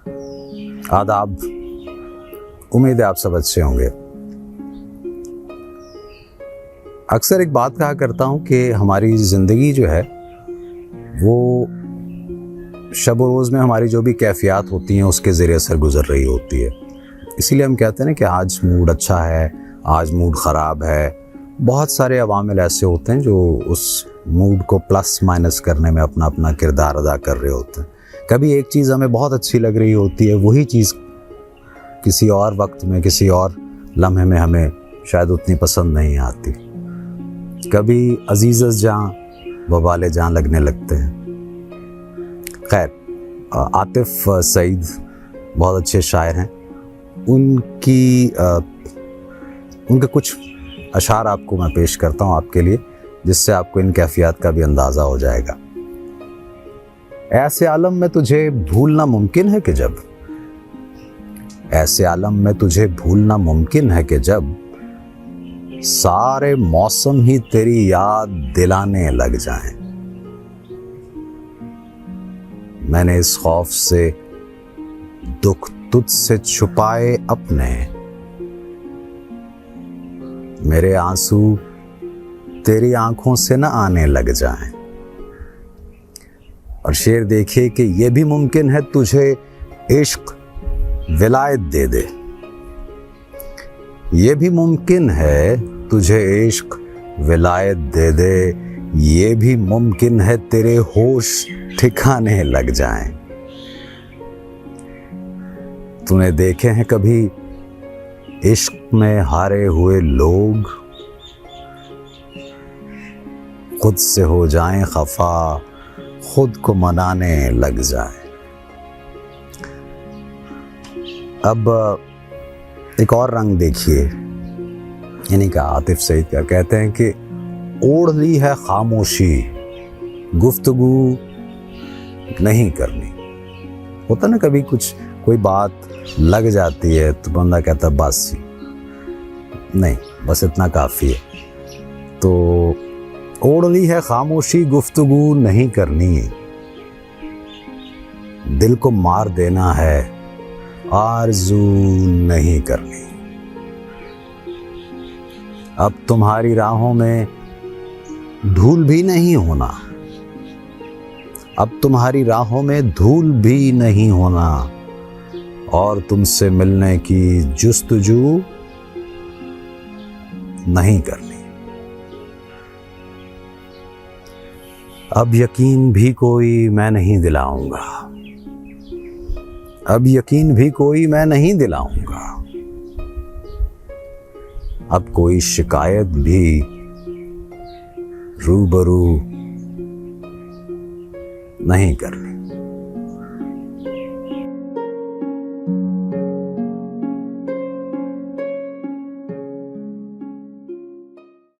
आदाब। उम्मीद है आप सब अच्छे होंगे। अक्सर एक बात कहा करता हूँ कि हमारी ज़िंदगी जो है वो शब व रोज़ में हमारी जो भी कैफियत होती हैं उसके ज़रिए असर गुज़र रही होती है। इसीलिए हम कहते हैं ना कि आज मूड अच्छा है, आज मूड ख़राब है। बहुत सारे अवामिल ऐसे होते हैं जो उस मूड को प्लस माइनस करने में अपना अपना किरदार अदा कर रहे होते हैं। कभी एक चीज़ हमें बहुत अच्छी लग रही होती है, वही चीज़ किसी और वक्त में, किसी और लम्हे में हमें शायद उतनी पसंद नहीं आती। कभी अजीज़ जाँ वबाले जाँ लगने लगते हैं। खैर, आतिफ सईद बहुत अच्छे शायर हैं। उनके कुछ अशार आपको मैं पेश करता हूँ आपके लिए, जिससे आपको इन कैफियत का भी अंदाज़ा हो जाएगा। ऐसे आलम में तुझे भूलना मुमकिन है कि जब, ऐसे आलम में तुझे भूलना मुमकिन है कि जब सारे मौसम ही तेरी याद दिलाने लग जाएं। मैंने इस खौफ से दुख तुझसे छुपाए अपने, मेरे आंसू तेरी आंखों से न आने लग जाएं। और शेर देखिए कि ये भी मुमकिन है तुझे इश्क विलायत दे दे, ये भी मुमकिन है तुझे इश्क विलायत दे दे, ये भी मुमकिन है तेरे होश ठिकाने लग जाएं। तूने देखे हैं कभी इश्क में हारे हुए लोग, खुद से हो जाएं खफा, खुद को मनाने लग जाएं। अब एक और रंग देखिए, यानी कि आतिफ सईद का कहते हैं कि ओढ़ ली है खामोशी, गुफ्तगू नहीं करनी। होता ना कभी कुछ कोई बात लग जाती है तो बंदा कहता बस नहीं, बस इतना काफ़ी है। तो ओढ़ ली है खामोशी, गुफ्तगू नहीं करनी, दिल को मार देना है, आरज़ू नहीं करनी। अब तुम्हारी राहों में धूल भी नहीं होना, अब तुम्हारी राहों में धूल भी नहीं होना, और तुमसे मिलने की जुस्तजू नहीं करनी। अब यकीन भी कोई मैं नहीं दिलाऊंगा, अब यकीन भी कोई मैं नहीं दिलाऊंगा, अब कोई शिकायत भी रूबरू नहीं करनी।